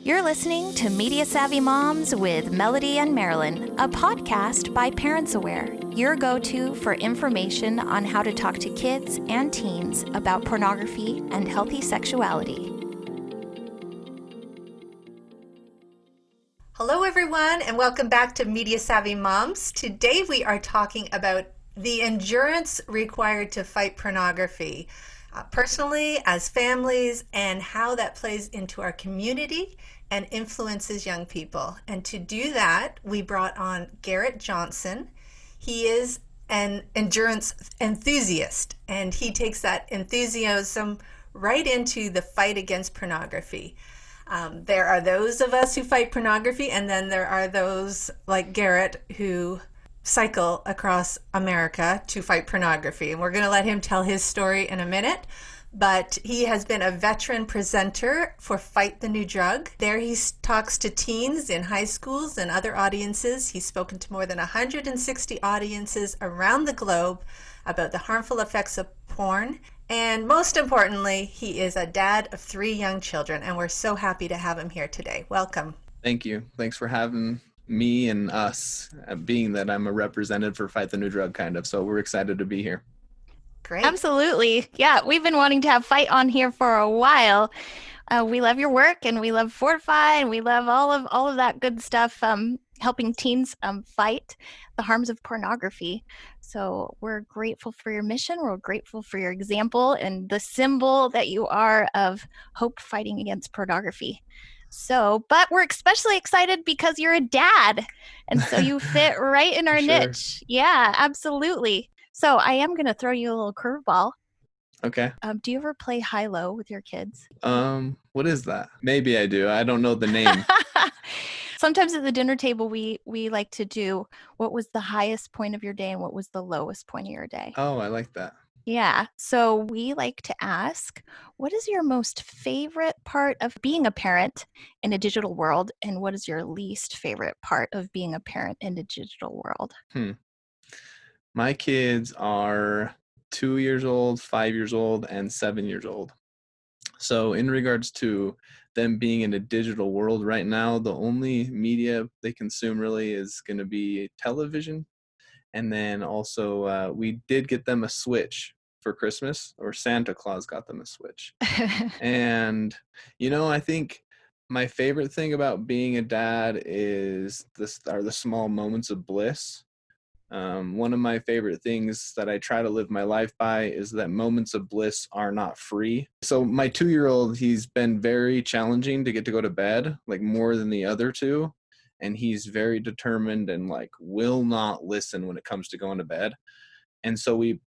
You're listening to Media Savvy Moms with Melody and Marilyn, a podcast by Parents Aware, your go-to for information on how to talk to kids and teens about pornography and healthy sexuality. Hello, everyone, and welcome back to Media Savvy Moms. Today we are talking about the endurance required to fight pornography, personally, as families, and how that plays into our community and influences young people. And to do that, we brought on Garrett Jonsson. He is an endurance enthusiast, and he takes that enthusiasm right into the fight against pornography. There are those of us who fight pornography, and then there are those like Garrett who cycle across America to fight pornography. And we're going to let him tell his story in a minute. But he has been a veteran presenter for Fight the New Drug. There he talks to teens in high schools and other audiences. He's spoken to more than 160 audiences around the globe about the harmful effects of porn. And most importantly, he is a dad of 3 young children, and we're so happy to have him here today. Welcome. Thank you. Thanks for having me and us, being that I'm a representative for Fight the New Drug, kind of. So we're excited to be here. Great. Absolutely. Yeah, we've been wanting to have Fight on here for a while. We love your work, and we love Fortify, and we love all of that good stuff, helping teens fight the harms of pornography. So we're grateful for your mission. We're grateful for your example and the symbol that you are of hope fighting against pornography. So, but we're especially excited because you're a dad, and so you fit right in our niche. Yeah, absolutely. So I am going to throw you a little curveball. Okay. Do you ever play high-low with your kids? What is that? Maybe I do. I don't know the name. Sometimes at the dinner table, we like to do what was the highest point of your day and what was the lowest point of your day. Oh, I like that. Yeah. So we like to ask, what is your most favorite part of being a parent in a digital world? And what is your least favorite part of being a parent in a digital world? My kids are 2 years old, 5 years old, and 7 years old. So in regards to them being in a digital world right now, the only media they consume really is going to be television. And then also we did get them a Switch for Christmas, or Santa Claus got them a Switch. And, I think my favorite thing about being a dad is the small moments of bliss. One of my favorite things that I try to live my life by is that moments of bliss are not free. So my 2-year-old, he's been very challenging to get to go to bed, like more than the other 2. And he's very determined and will not listen when it comes to going to bed. And so we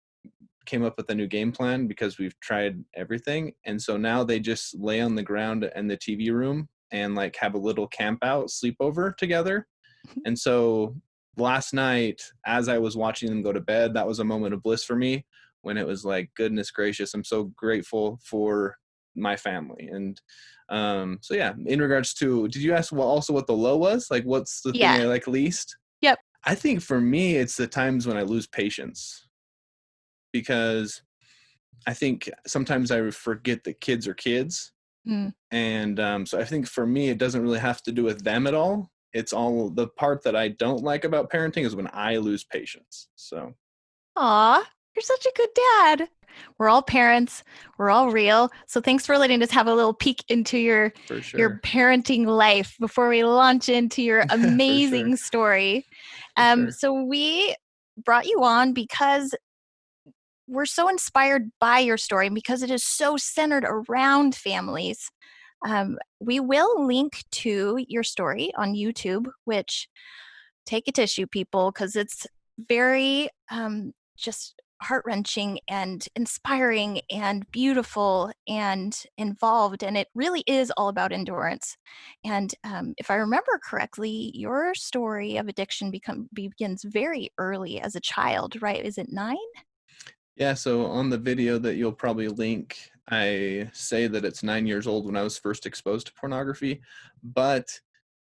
came up with a new game plan because we've tried everything. And so now they just lay on the ground in the TV room and have a little camp out sleepover together. And so last night, as I was watching them go to bed, that was a moment of bliss for me when it was goodness gracious, I'm so grateful for my family. And so yeah, in regards to, did you ask what the low was? What's the thing I like least? Yep. I think for me, it's the times when I lose patience, because I think sometimes I forget that kids are kids. And so I think for me, it doesn't really have to do with them at all. It's all the part that I don't like about parenting is when I lose patience. So. Aw, you're such a good dad. We're all parents. We're all real. So thanks for letting us have a little peek into your parenting life before we launch into your amazing story. So we brought you on because we're so inspired by your story and because it is so centered around families. We will link to your story on YouTube, which take a tissue, people, because it's very just heart-wrenching and inspiring and beautiful and involved. And it really is all about endurance. And if I remember correctly, your story of addiction begins very early as a child, right? Is it 9? Yeah, so on the video that you'll probably link, I say that it's 9 years old when I was first exposed to pornography. But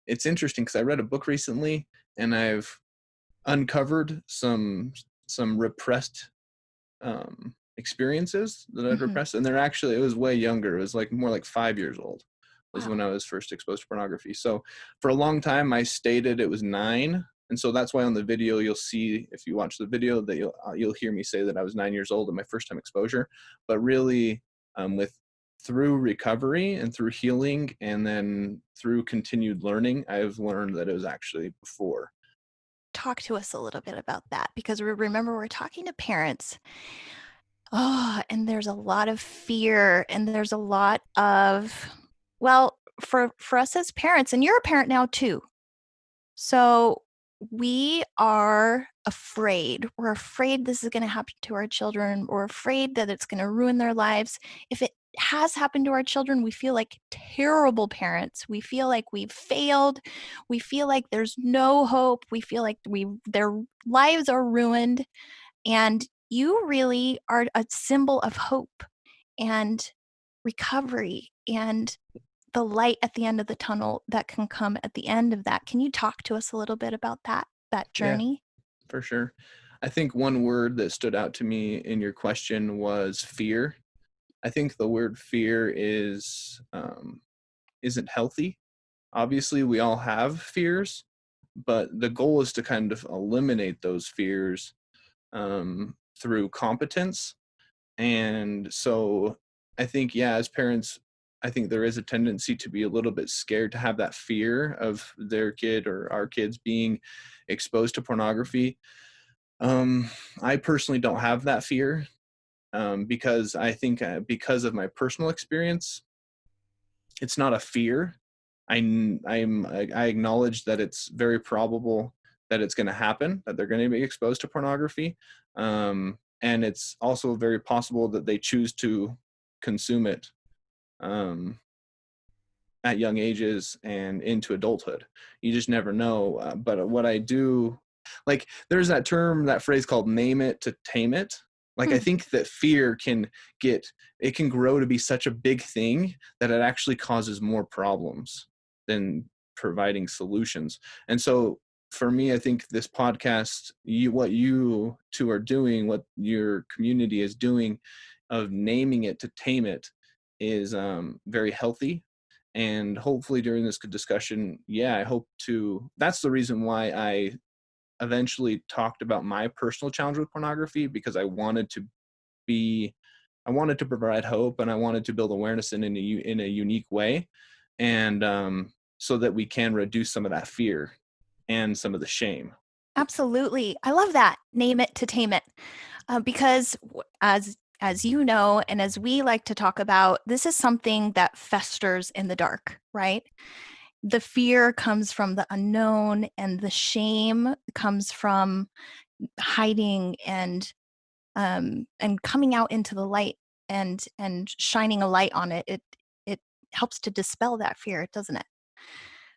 it's interesting because I read a book recently and I've uncovered some repressed experiences that I'd repressed. And it was way younger. It was more like 5 years old was when I was first exposed to pornography. So for a long time, I stated it was 9. And so that's why on the video, you'll see, if you watch the video, that you'll hear me say that I was 9 years old at my first time exposure. But really, through recovery and through healing and then through continued learning, I've learned that it was actually before. Talk to us a little bit about that, because remember, we're talking to parents. Oh, and there's a lot of fear, and there's a lot of, well, for us as parents, and you're a parent now too. So we are afraid. We're afraid this is going to happen to our children. We're afraid that it's going to ruin their lives. If it has happened to our children, we feel like terrible parents. We feel like we've failed. We feel like there's no hope. We feel like their lives are ruined. And you really are a symbol of hope and recovery and the light at the end of the tunnel that can come at the end of that. Can you talk to us a little bit about that journey? Yeah, for sure. I think one word that stood out to me in your question was fear. I think the word fear isn't healthy. Obviously, we all have fears, but the goal is to kind of eliminate those fears through competence. And so I think, yeah, as parents, I think there is a tendency to be a little bit scared, to have that fear of their kid or our kids being exposed to pornography. I personally don't have that fear because I think because of my personal experience, it's not a fear. I acknowledge that it's very probable that it's going to happen, that they're going to be exposed to pornography. And it's also very possible that they choose to consume it at young ages and into adulthood. You just never know. But what I do, like, there's that term, that phrase called name it to tame it. Like, I think that fear can grow to be such a big thing that it actually causes more problems than providing solutions. And so for me, I think this podcast, what you two are doing, what your community is doing, of naming it to tame it, is very healthy. And hopefully during this discussion, I hope to, that's the reason why I eventually talked about my personal challenge with pornography, because I wanted to provide hope, and I wanted to build awareness in a unique way. And so that we can reduce some of that fear and some of the shame. Absolutely. I love that. Name it to tame it. Because as you know, and as we like to talk about, this is something that festers in the dark, right? The fear comes from the unknown, and the shame comes from hiding and coming out into the light and shining a light on it. It helps to dispel that fear, doesn't it?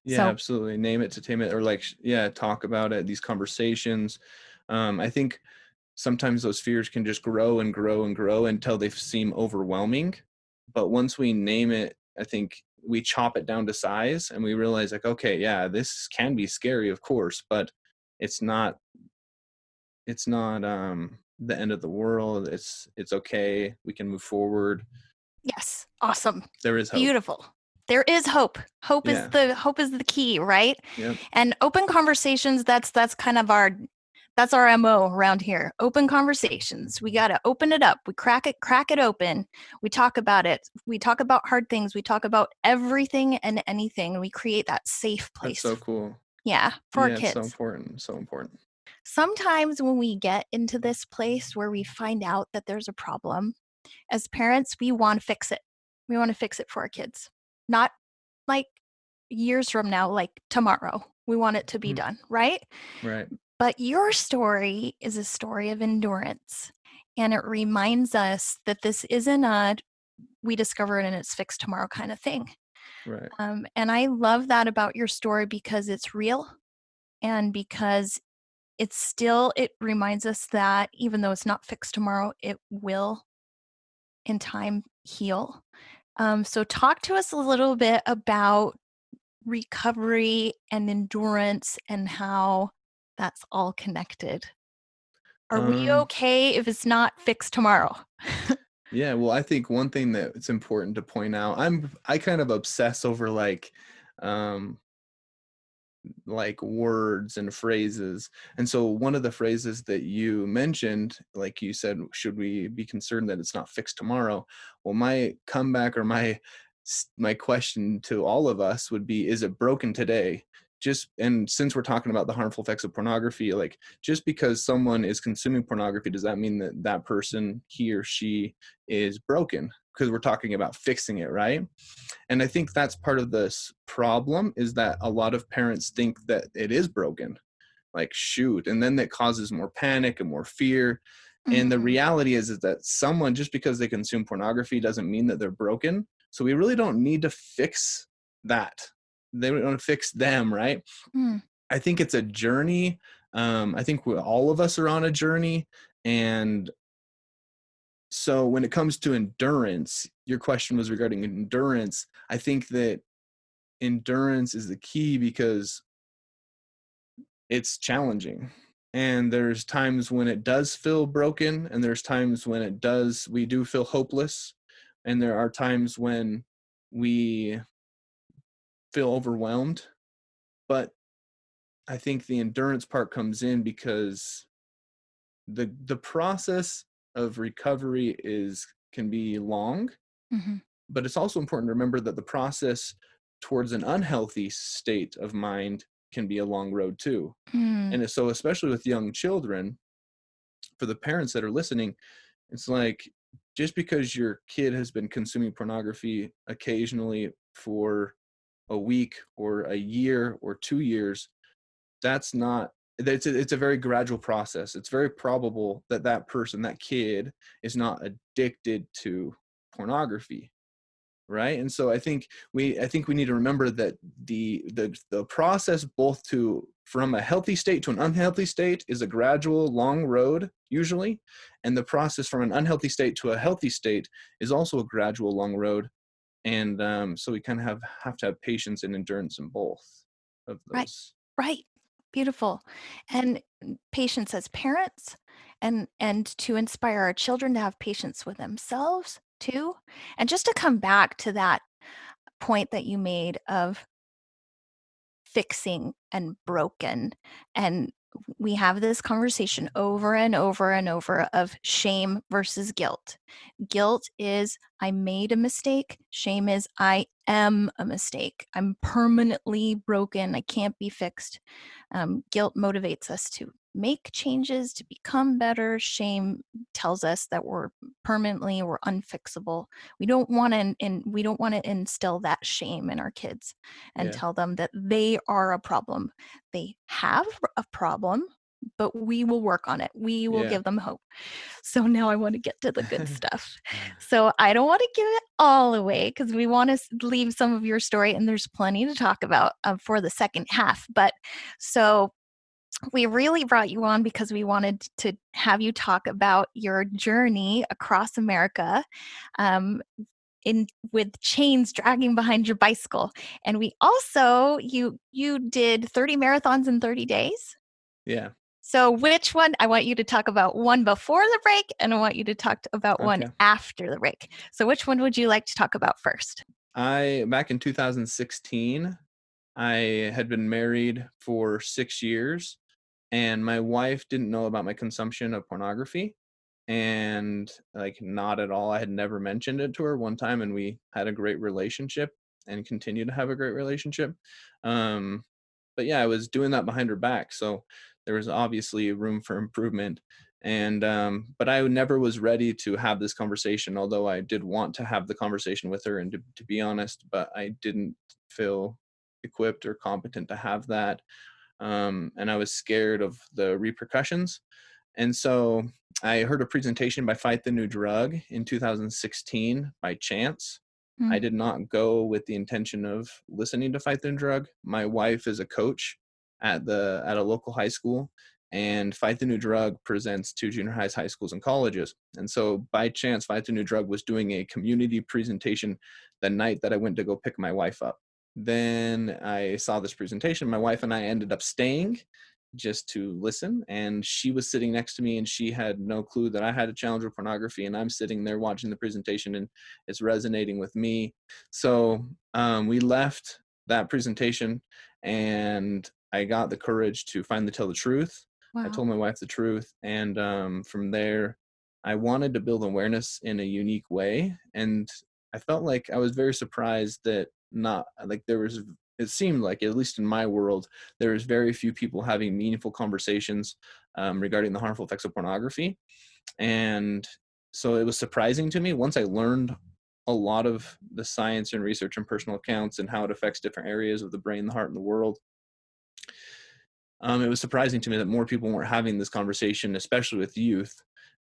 Yeah, so, absolutely. Name it to tame it, or talk about it, these conversations. I think sometimes those fears can just grow and grow and grow until they seem overwhelming. But once we name it, I think we chop it down to size, and we realize, like, okay, yeah, this can be scary, of course, but it's not the end of the world. It's okay. We can move forward. Yes. Awesome. There is hope. Beautiful. There is hope. Hope is the key, right? Yep. And open conversations, that's kind of our MO around here. Open conversations. We got to open it up. We crack it open. We talk about it. We talk about hard things. We talk about everything and anything. We create that safe place. That's so cool. Yeah, for our kids. So important. So important. Sometimes when we get into this place where we find out that there's a problem, as parents, we want to fix it. We want to fix it for our kids. Not like years from now, like tomorrow. We want it to be done, right? Right. But your story is a story of endurance. And it reminds us that this isn't we discover it and it's fixed tomorrow kind of thing. Right. And I love that about your story, because it's real, and because it reminds us that even though it's not fixed tomorrow, it will in time heal. So talk to us a little bit about recovery and endurance and how that's all connected. Are we okay if it's not fixed tomorrow? Yeah, well, I think one thing that it's important to point out, I kind of obsess over um like words and phrases. And so one of the phrases that you mentioned, like you said, should we be concerned that it's not fixed tomorrow? Well, my comeback or my question to all of us would be, is it broken today? Just, and since we're talking about the harmful effects of pornography, like, just because someone is consuming pornography, does that mean that that person, he or she, is broken? Because we're talking about fixing it, right? And I think that's part of this problem, is that a lot of parents think that it is broken, like, shoot, and then that causes more panic and more fear. And the reality is that someone, just because they consume pornography, doesn't mean that they're broken. So we really don't need to fix that. They don't want to fix them, right? I think it's a journey. I think all of us are on a journey. And so when it comes to endurance, your question was regarding endurance. I think that endurance is the key, because it's challenging, and there's times when it does feel broken, and there's times when we do feel hopeless, and there are times when we feel overwhelmed. But I think the endurance part comes in because the process of recovery can be long. But it's also important to remember that the process towards an unhealthy state of mind can be a long road too. And so, especially with young children, for the parents that are listening, it's like, just because your kid has been consuming pornography occasionally for a week or a year or 2 years, it's a very gradual process. It's very probable that that person, that kid, is not addicted to pornography, right? And so I think we need to remember that the process, both to from a healthy state to an unhealthy state, is a gradual long road usually, and the process from an unhealthy state to a healthy state is also a gradual long road. And so we kind of have to have patience and endurance in both of Right. those. Right. Beautiful. And patience as parents, and to inspire our children to have patience with themselves too. And just to come back to that point that you made of fixing and broken, and we have this conversation over and over and over of shame versus guilt. Guilt is I made a mistake. Shame is I am a mistake. I'm permanently broken. I can't be fixed. Guilt motivates us to make changes, to become better. Shame tells us that we're unfixable. We don't want to instill that shame in our kids and tell them that they are a problem. They have a problem, but we will work on it. We will give them hope. So now I want to get to the good stuff. So I don't want to give it all away, because we want to leave some of your story, and there's plenty to talk about for the second half. But so we really brought you on because we wanted to have you talk about your journey across America, with chains dragging behind your bicycle. And we also, you did 30 marathons in 30 days. Yeah. So which one? I want you to talk about one before the break, and I want you to talk about one after the break. So which one would you like to talk about first? Back in 2016, I had been married for 6 years, and my wife didn't know about my consumption of pornography, and like, not at all. I had never mentioned it to her one time, and we had a great relationship and continue to have a great relationship. But yeah, I was doing that behind her back, so there was obviously room for improvement. And but I never was ready to have this conversation, although I did want to have the conversation with her, and to be honest, but I didn't feel equipped or competent to have that. And I was scared of the repercussions. And so I heard a presentation by Fight the New Drug in 2016 by chance. I did not go with the intention of listening to Fight the New Drug. My wife is a coach at a local high school, and Fight the New Drug presents to junior highs, high schools, and colleges. And so by chance, Fight the New Drug was doing a community presentation the night that I went to go pick my wife up. Then I saw this presentation. My wife and I ended up staying just to listen. And she was sitting next to me, and she had no clue that I had a challenge with pornography, and I'm sitting there watching the presentation, and it's resonating with me. So we left that presentation, and I got the courage to finally tell the truth. Wow. I told my wife the truth, and from there, I wanted to build awareness in a unique way. And I felt like I was very surprised that it seemed like, at least in my world, there was very few people having meaningful conversations regarding the harmful effects of pornography. And so it was surprising to me once I learned a lot of the science and research and personal accounts and how it affects different areas of the brain, the heart, and the world. It was surprising to me that more people weren't having this conversation, especially with youth.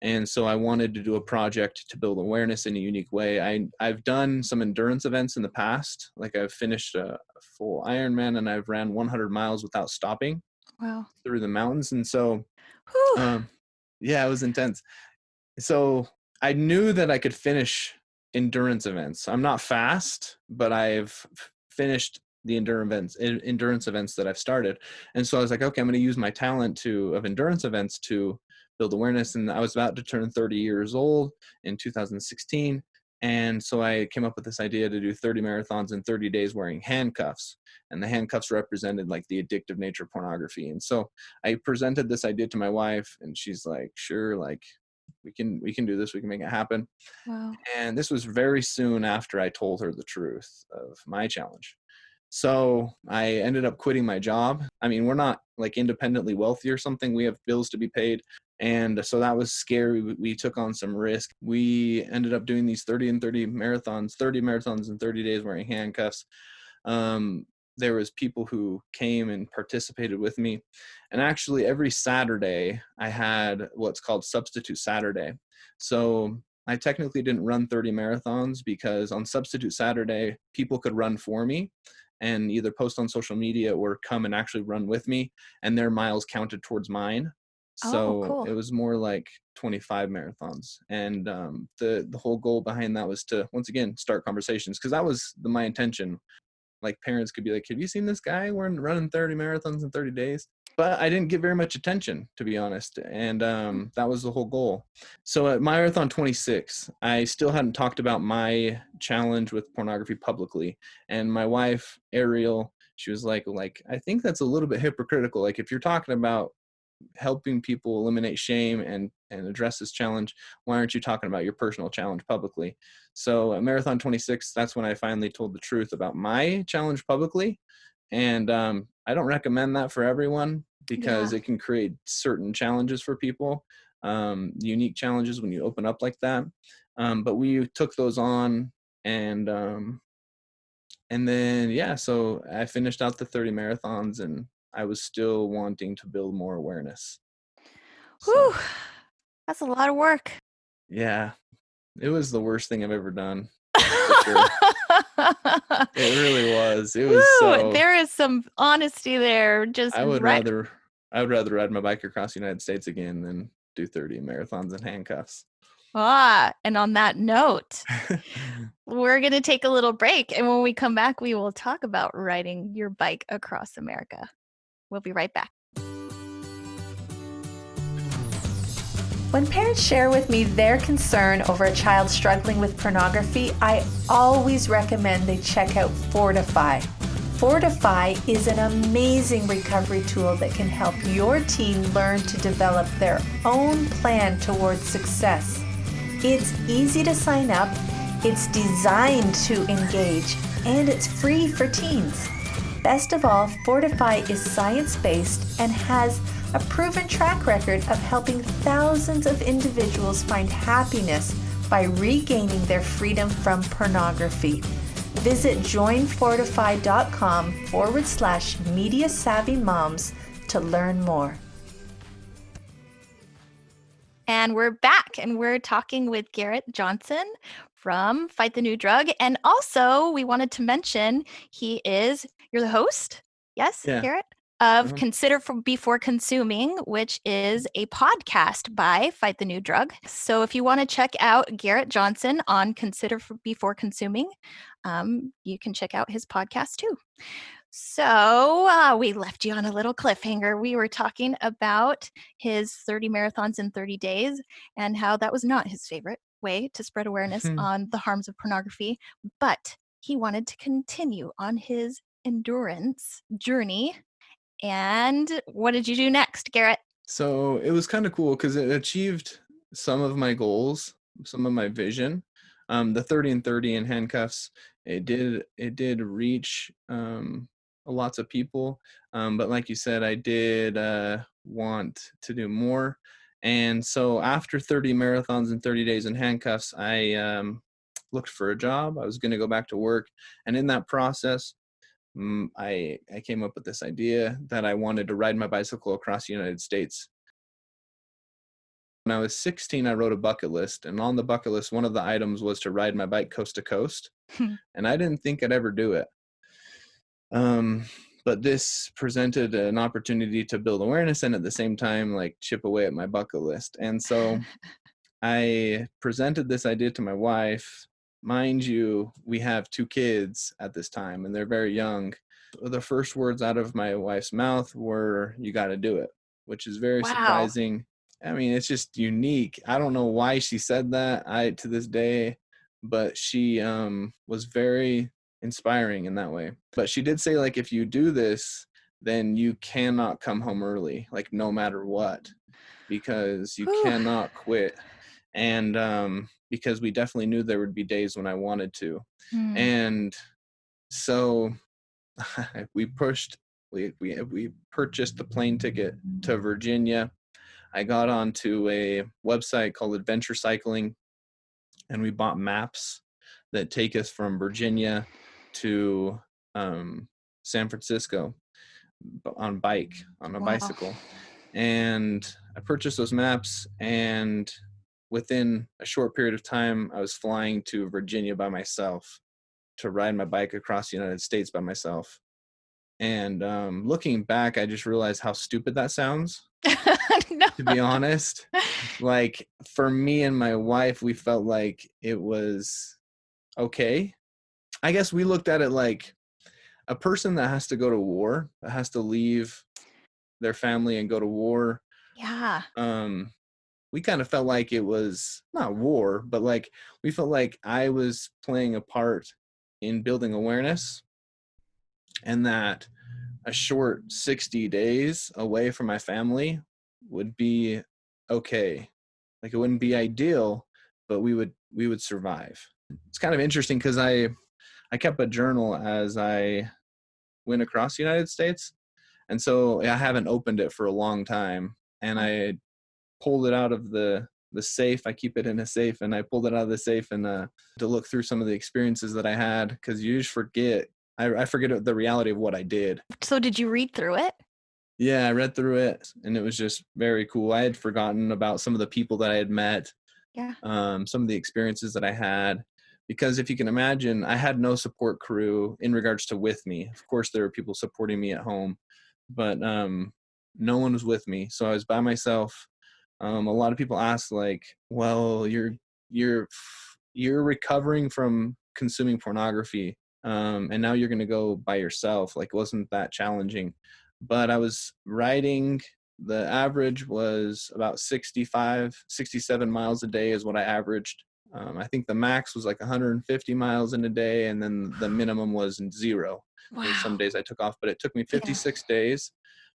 And so I wanted to do a project to build awareness in a unique way. I've done some endurance events in the past. Like, I've finished a full Ironman, and I've ran 100 miles without stopping. Wow. Through the mountains. And so, yeah, it was intense. So I knew that I could finish endurance events. I'm not fast, but I've finished the endurance events that I've started. And so I was like, okay, I'm going to use my talent of endurance events to build awareness. And I was about to turn 30 years old in 2016. And so I came up with this idea to do 30 marathons in 30 days wearing handcuffs. And the handcuffs represented like the addictive nature of pornography. And so I presented this idea to my wife, and she's like, sure, like we can do this, we can make it happen. Wow. And this was very soon after I told her the truth of my challenge. So I ended up quitting my job. I mean, we're not like independently wealthy or something. We have bills to be paid. And so that was scary. We took on some risk. We ended up doing these 30 marathons in 30 days wearing handcuffs. There was people who came and participated with me. And actually every Saturday I had what's called Substitute Saturday. So I technically didn't run 30 marathons because on Substitute Saturday, people could run for me and either post on social media or come and actually run with me, and their miles counted towards mine. So cool. It was more like 25 marathons. And the whole goal behind that was to, once again, start conversations, because that was my intention. Like, parents could be like, have you seen this guy? We're running 30 marathons in 30 days. But I didn't get very much attention, to be honest. And that was the whole goal. So at Marathon 26, I still hadn't talked about my challenge with pornography publicly. And my wife, Ariel, she was like, I think that's a little bit hypocritical. Like, if you're talking about helping people eliminate shame and address this challenge, why aren't you talking about your personal challenge publicly? So at Marathon 26, that's when I finally told the truth about my challenge publicly. And I don't recommend that for everyone, because it can create certain challenges for people, unique challenges when you open up like that. But we took those on, and then, so I finished out the 30 marathons, and I was still wanting to build more awareness. Whew, that's a lot of work. Yeah, it was the worst thing I've ever done. For sure. It really was. It was there is some honesty there. I would rather ride my bike across the United States again than do 30 marathons in handcuffs. And on that note, we're going to take a little break. And when we come back, we will talk about riding your bike across America. We'll be right back. When parents share with me their concern over a child struggling with pornography, I always recommend they check out Fortify. Fortify is an amazing recovery tool that can help your teen learn to develop their own plan towards success. It's easy to sign up, it's designed to engage, and it's free for teens. Best of all, Fortify is science-based and has a proven track record of helping thousands of individuals find happiness by regaining their freedom from pornography. Visit joinfortify.com/Media Savvy Moms to learn more. And we're back, and we're talking with Garrett Jonsson from Fight the New Drug. And also, we wanted to mention you're the host, yes, Garrett, of Consider Before Consuming, which is a podcast by Fight the New Drug. So if you want to check out Garrett Jonsson on Consider Before Consuming, you can check out his podcast too. So we left you on a little cliffhanger. We were talking about his 30 marathons in 30 days and how that was not his favorite way to spread awareness on the harms of pornography, but he wanted to continue on his endurance journey. And what did you do next, Garrett? So it was kind of cool because it achieved some of my goals, some of my vision. The 30 and 30 in handcuffs, it did reach lots of people. But like you said, I did want to do more. And so after 30 marathons and 30 days in handcuffs, I looked for a job. I was going to go back to work. And in that process, I came up with this idea that I wanted to ride my bicycle across the United States. When I was 16, I wrote a bucket list, and on the bucket list, one of the items was to ride my bike coast to coast. And I didn't think I'd ever do it. But this presented an opportunity to build awareness and at the same time, like, chip away at my bucket list. And so I presented this idea to my wife. Mind you, we have 2 kids at this time, and they're very young. The first words out of my wife's mouth were, "You got to do it," which is very surprising. I mean, it's just unique. I don't know why she said that, to this day, but she was very inspiring in that way. But she did say, like, if you do this, then you cannot come home early, like, no matter what, because you cannot quit. And because we definitely knew there would be days when I wanted to. And so we purchased the plane ticket to Virginia. I got onto a website called Adventure Cycling, and we bought maps that take us from Virginia to San Francisco on a bicycle. And I purchased those maps, and within a short period of time, I was flying to Virginia by myself to ride my bike across the United States by myself. And looking back, I just realized how stupid that sounds. No. To be honest, like, for me and my wife, we felt like it was okay. I guess we looked at it like a person that has to go to war, that has to leave their family and go to war. Yeah. We kind of felt like it was not war, but like we felt like I was playing a part in building awareness, and that a short 60 days away from my family would be okay. Like, it wouldn't be ideal, but we would survive. It's kind of interesting because I kept a journal as I went across the United States, and so I haven't opened it for a long time, and I pulled it out of the safe. I keep it in a safe, and I pulled it out of the safe and to look through some of the experiences that I had, because you just forget. I forget the reality of what I did. So did you read through it? Yeah, I read through it, and it was just very cool. I had forgotten about some of the people that I had met. Yeah. Some of the experiences that I had, because if you can imagine, I had no support crew in regards to with me. Of course, there were people supporting me at home, but no one was with me. So I was by myself. A lot of people ask, like, well, you're recovering from consuming pornography, and now you're going to go by yourself. Like, wasn't that challenging? But I was riding. The average was about 67 miles a day is what I averaged. I think the max was like 150 miles in a day, and then the minimum was 0. Wow. Some days I took off, but it took me 56 days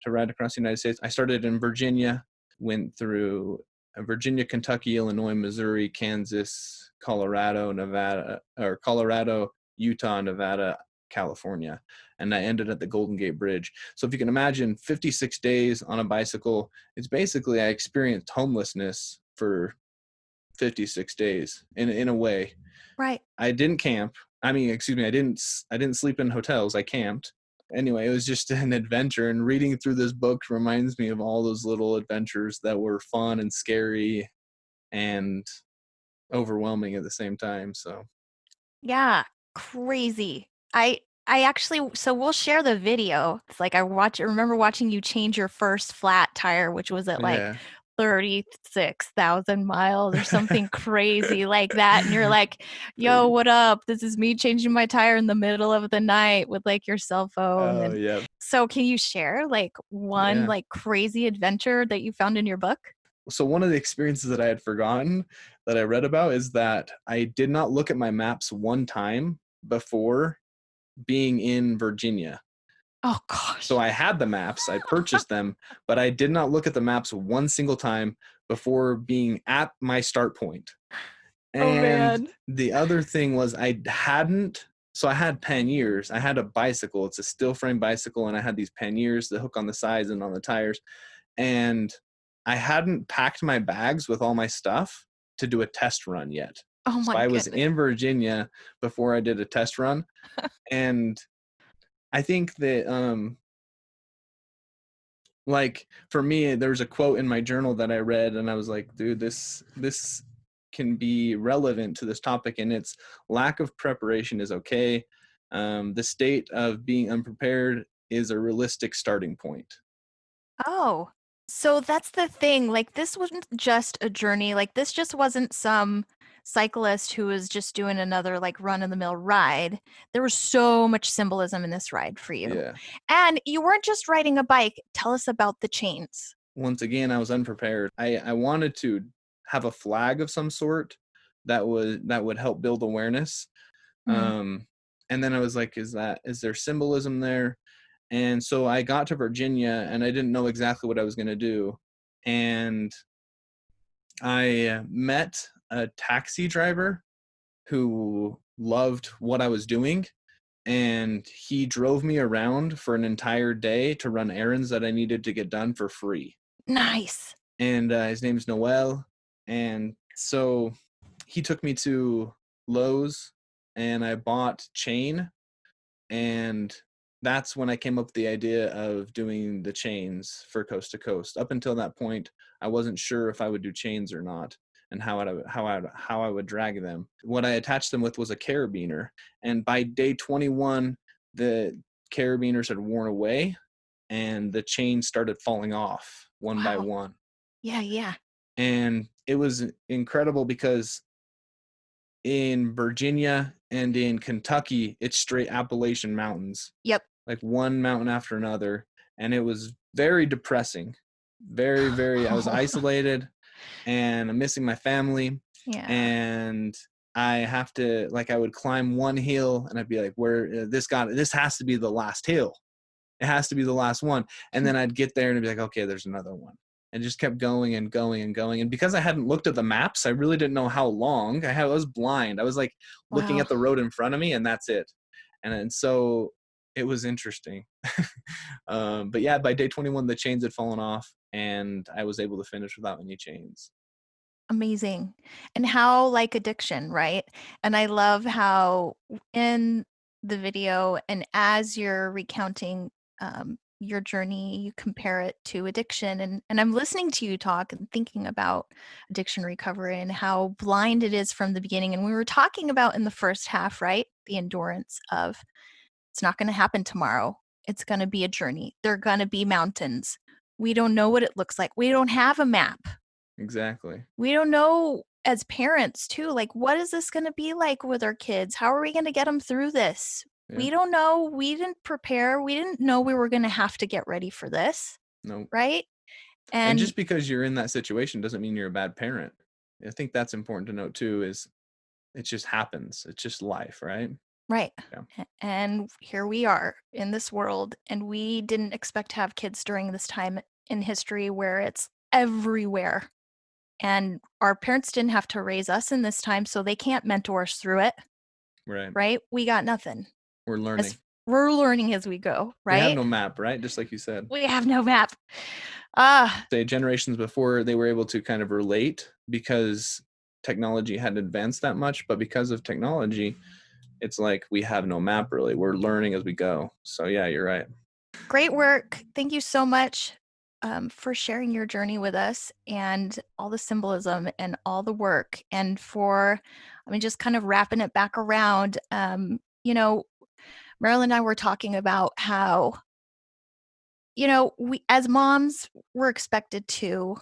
to ride across the United States. I started in Virginia, went through Virginia, Kentucky, Illinois, Missouri, Kansas, Colorado, Utah, Nevada, California, and I ended at the Golden Gate Bridge. So if you can imagine 56 days on a bicycle, it's basically I experienced homelessness for 56 days in a way. Right. I didn't camp. I didn't sleep in hotels. I camped. Anyway, it was just an adventure, and reading through this book reminds me of all those little adventures that were fun and scary and overwhelming at the same time. So yeah, crazy. I actually, so we'll share the video. It's like I remember watching you change your first flat tire, which was at like 36,000 miles or something crazy like that. And you're like, yo, what up? This is me changing my tire in the middle of the night with like your cell phone. Oh, yeah. So can you share like one like crazy adventure that you found in your book? So one of the experiences that I had forgotten that I read about is that I did not look at my maps one time before being in Virginia. Oh gosh. So I had the maps, I purchased them, but I did not look at the maps one single time before being at my start point. And the other thing was I had panniers. I had a bicycle. It's a steel frame bicycle, and I had these panniers that hook on the sides and on the tires. And I hadn't packed my bags with all my stuff to do a test run yet. Oh my So I was goodness. in Virginia before I did a test run. And I think that like for me, there's a quote in my journal that I read, and I was like, dude, this can be relevant to this topic, and it's lack of preparation is okay. The state of being unprepared is a realistic starting point. Oh, so that's the thing. Like, this wasn't just a journey. Like, this just wasn't some cyclist who was just doing another like run of the mill ride. There was so much symbolism in this ride for you. Yeah. And you weren't just riding a bike. Tell us about the chains. Once again, I was unprepared. I wanted to have a flag of some sort that would help build awareness. And then I was like, is there symbolism there? And so I got to Virginia, and I didn't know exactly what I was going to do. And I met a taxi driver who loved what I was doing, and he drove me around for an entire day to run errands that I needed to get done for free. Nice. And his name's Noel. And so he took me to Lowe's, and I bought chain, and that's when I came up with the idea of doing the chains for Coast to Coast. Up until that point, I wasn't sure if I would do chains or not, and how I would drag them. What I attached them with was a carabiner, and by day 21, the carabiners had worn away, and the chains started falling off one by one. Yeah. And it was incredible because in Virginia and in Kentucky, it's straight Appalachian mountains. Yep. Like one mountain after another. And it was very depressing. Very, very, I was isolated, and I'm missing my family. Yeah. And I would climb one hill, and I'd be like, this has to be the last hill. It has to be the last one. And then I'd get there and I'd be like, okay, there's another one. And just kept going and going and going. And because I hadn't looked at the maps, I really didn't know how long. I was blind. I was like looking at the road in front of me, and that's it. And so it was interesting. But yeah, by day 21, the chains had fallen off, and I was able to finish without any chains. Amazing. And how like addiction, right? And I love how in the video and as you're recounting your journey, you compare it to addiction. And I'm listening to you talk and thinking about addiction recovery and how blind it is from the beginning. And we were talking about in the first half, right? The endurance of it's not going to happen tomorrow. It's going to be a journey. There are going to be mountains. We don't know what it looks like. We don't have a map. Exactly. We don't know as parents too, like what is this going to be like with our kids? How are we going to get them through this? Yeah. We don't know. We didn't prepare. We didn't know we were going to have to get ready for this. No. Right? And just because you're in that situation doesn't mean you're a bad parent. I think that's important to note too, is it just happens. It's just life, right? Right. Yeah. And here we are in this world, and we didn't expect to have kids during this time in history where it's everywhere. And our parents didn't have to raise us in this time, so they can't mentor us through it. Right? We got nothing. We're learning. We're learning as we go, right? We have no map, right? Just like you said. We have no map. Say generations before, they were able to kind of relate because technology hadn't advanced that much, but because of technology, it's like we have no map really. We're learning as we go. So yeah, you're right. Great work. Thank you so much for sharing your journey with us and all the symbolism and all the work, and for, just kind of wrapping it back around. Marilyn and I were talking about how, we as moms, we're expected to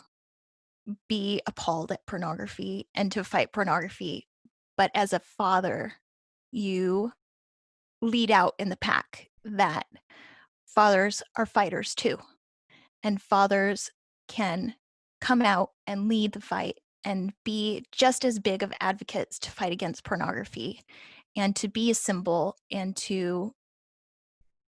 be appalled at pornography and to fight pornography. But as a father, you lead out in the pack that fathers are fighters too. And fathers can come out and lead the fight and be just as big of advocates to fight against pornography and to be a symbol and to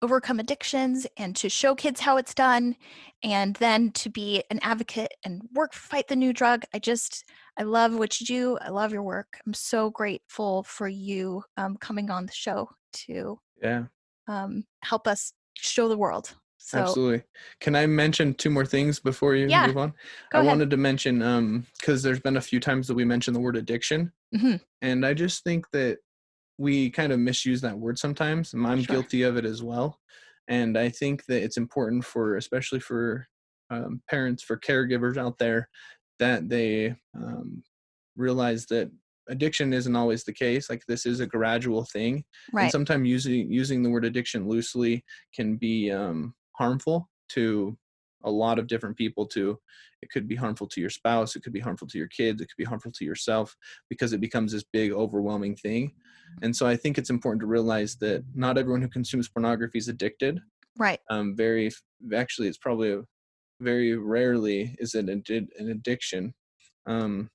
overcome addictions and to show kids how it's done and then to be an advocate and work fight the new drug. I love what you do. I love your work. I'm so grateful for you coming on the show to help us show the world. So absolutely. Can I mention two more things before you move on? Go I ahead. wanted to mention because there's been a few times that we mentioned the word addiction, and I just think that we kind of misuse that word sometimes. And I'm guilty of it as well. And I think that it's important for, especially for parents, for caregivers out there, that they realize that addiction isn't always the case. Like, this is a gradual thing. Right. And sometimes using the word addiction loosely can be harmful to a lot of different people. It could be harmful to your spouse, it could be harmful to your kids, it could be harmful to yourself, because it becomes this big overwhelming thing. And so I think it's important to realize that not everyone who consumes pornography is addicted. Right. Actually, it's probably very rarely is it an addiction. And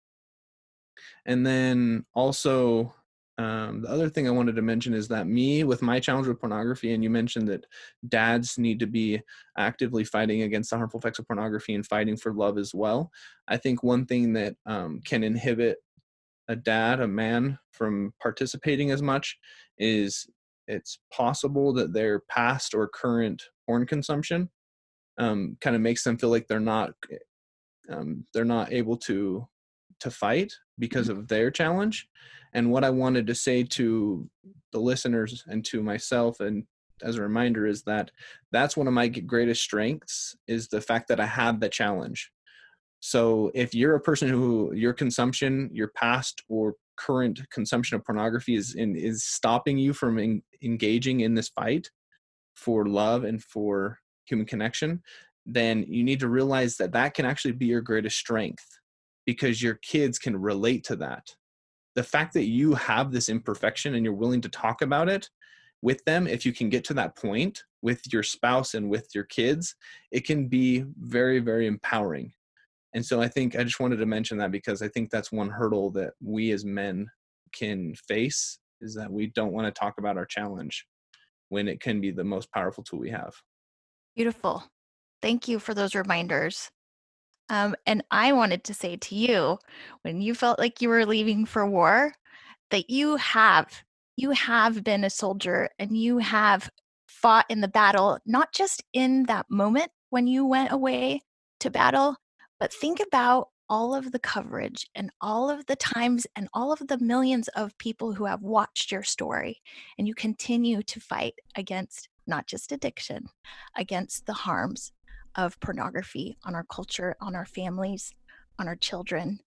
then also, the other thing I wanted to mention is that with my challenge with pornography, and you mentioned that dads need to be actively fighting against the harmful effects of pornography and fighting for love as well. I think one thing that can inhibit a man, from participating as much is it's possible that their past or current porn consumption kind of makes them feel like they're not able to fight because of their challenge. And what I wanted to say to the listeners and to myself, and as a reminder, is that that's one of my greatest strengths, is the fact that I have the challenge. So if you're a person who your past or current consumption of pornography is stopping you from engaging in this fight for love and for human connection, then you need to realize that can actually be your greatest strength, because your kids can relate to that. The fact that you have this imperfection and you're willing to talk about it with them, if you can get to that point with your spouse and with your kids, it can be very, very empowering. And so I just wanted to mention that, because I think that's one hurdle that we as men can face, is that we don't want to talk about our challenge when it can be the most powerful tool we have. Beautiful. Thank you for those reminders. And I wanted to say to you, when you felt like you were leaving for war, that you have been a soldier and you have fought in the battle, not just in that moment when you went away to battle, but think about all of the coverage and all of the times and all of the millions of people who have watched your story, and you continue to fight against not just addiction, against the harms of pornography on our culture, on our families, on our children,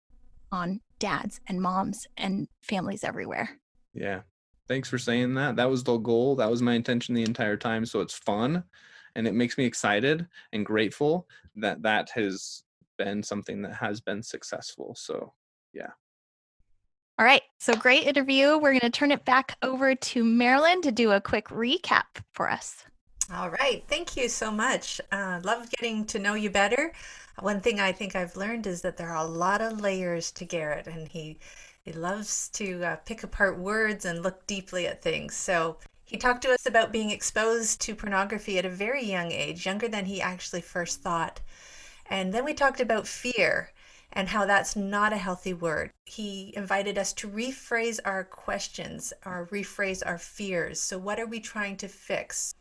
on dads and moms and families everywhere. Yeah. Thanks for saying that. That was the goal. That was my intention the entire time. So it's fun, and it makes me excited and grateful that has been something that has been successful. So, yeah. All right. So great interview. We're going to turn it back over to Marilyn to do a quick recap for us. All right. Thank you so much. Love getting to know you better. One thing I think I've learned is that there are a lot of layers to Garrett, and he loves to pick apart words and look deeply at things. So he talked to us about being exposed to pornography at a very young age, younger than he actually first thought. And then we talked about fear and how that's not a healthy word. He invited us to rephrase our questions, or rephrase our fears. So what are we trying to fix?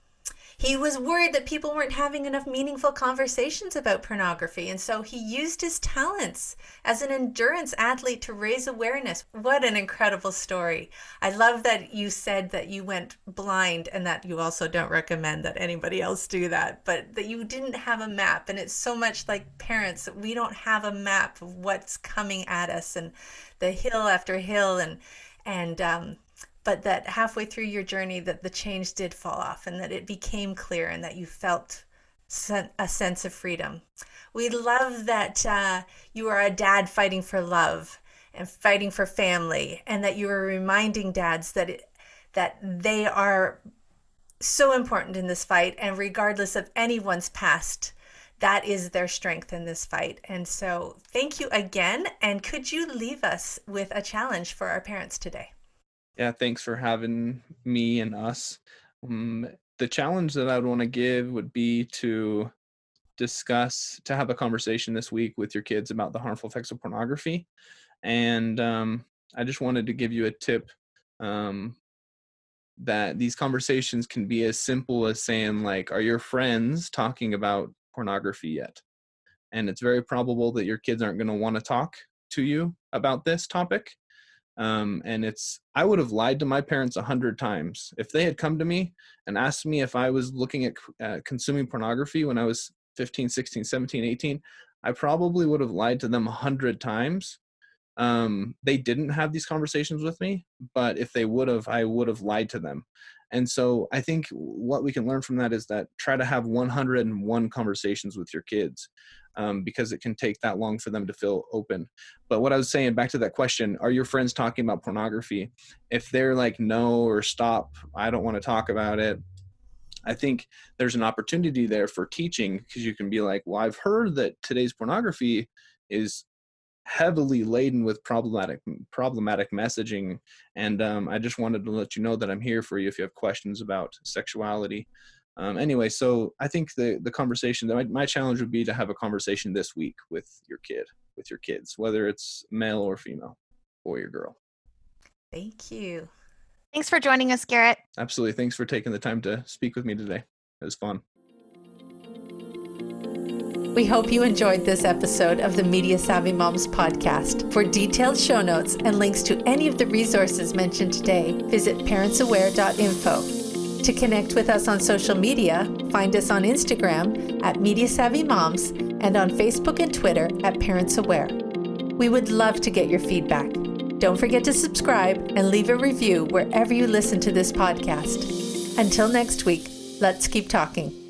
He was worried that people weren't having enough meaningful conversations about pornography, and so he used his talents as an endurance athlete to raise awareness. What an incredible story. I love that you said that you went blind, and that you also don't recommend that anybody else do that, but that you didn't have a map. And it's so much like parents, that we don't have a map of what's coming at us, and the hill after hill, but that halfway through your journey that the change did fall off, and that it became clear, and that you felt a sense of freedom. We love that you are a dad fighting for love and fighting for family, and that you are reminding dads that they are so important in this fight, and regardless of anyone's past, that is their strength in this fight. And so thank you again. And could you leave us with a challenge for our parents today? Yeah, thanks for having me and us. The challenge that I would want to give would be to have a conversation this week with your kids about the harmful effects of pornography. And I just wanted to give you a tip that these conversations can be as simple as saying, like, are your friends talking about pornography yet? And it's very probable that your kids aren't going to want to talk to you about this topic. And I would have lied to my parents 100 times. If they had come to me and asked me if I was looking at consuming pornography when I was 15, 16, 17, 18, I probably would have lied to them 100 times. They didn't have these conversations with me, but if they would have, I would have lied to them. And so I think what we can learn from that is that try to have 101 conversations with your kids, because it can take that long for them to feel open. But what I was saying, back to that question, are your friends talking about pornography? If they're like, no, or stop, I don't want to talk about it, I think there's an opportunity there for teaching, because you can be like, well, I've heard that today's pornography is heavily laden with problematic messaging, and I just wanted to let you know that I'm here for you if you have questions about sexuality. Anyway, so I think the conversation, my challenge would be to have a conversation this week with your kids, whether it's male or female, boy or girl. Thank you. Thanks for joining us, Garrett. Absolutely. Thanks for taking the time to speak with me today. It was fun. We hope you enjoyed this episode of the Media Savvy Moms podcast. For detailed show notes and links to any of the resources mentioned today, visit parentsaware.info. To connect with us on social media, find us on Instagram at Media Savvy Moms and on Facebook and Twitter at Parents Aware. We would love to get your feedback. Don't forget to subscribe and leave a review wherever you listen to this podcast. Until next week, let's keep talking.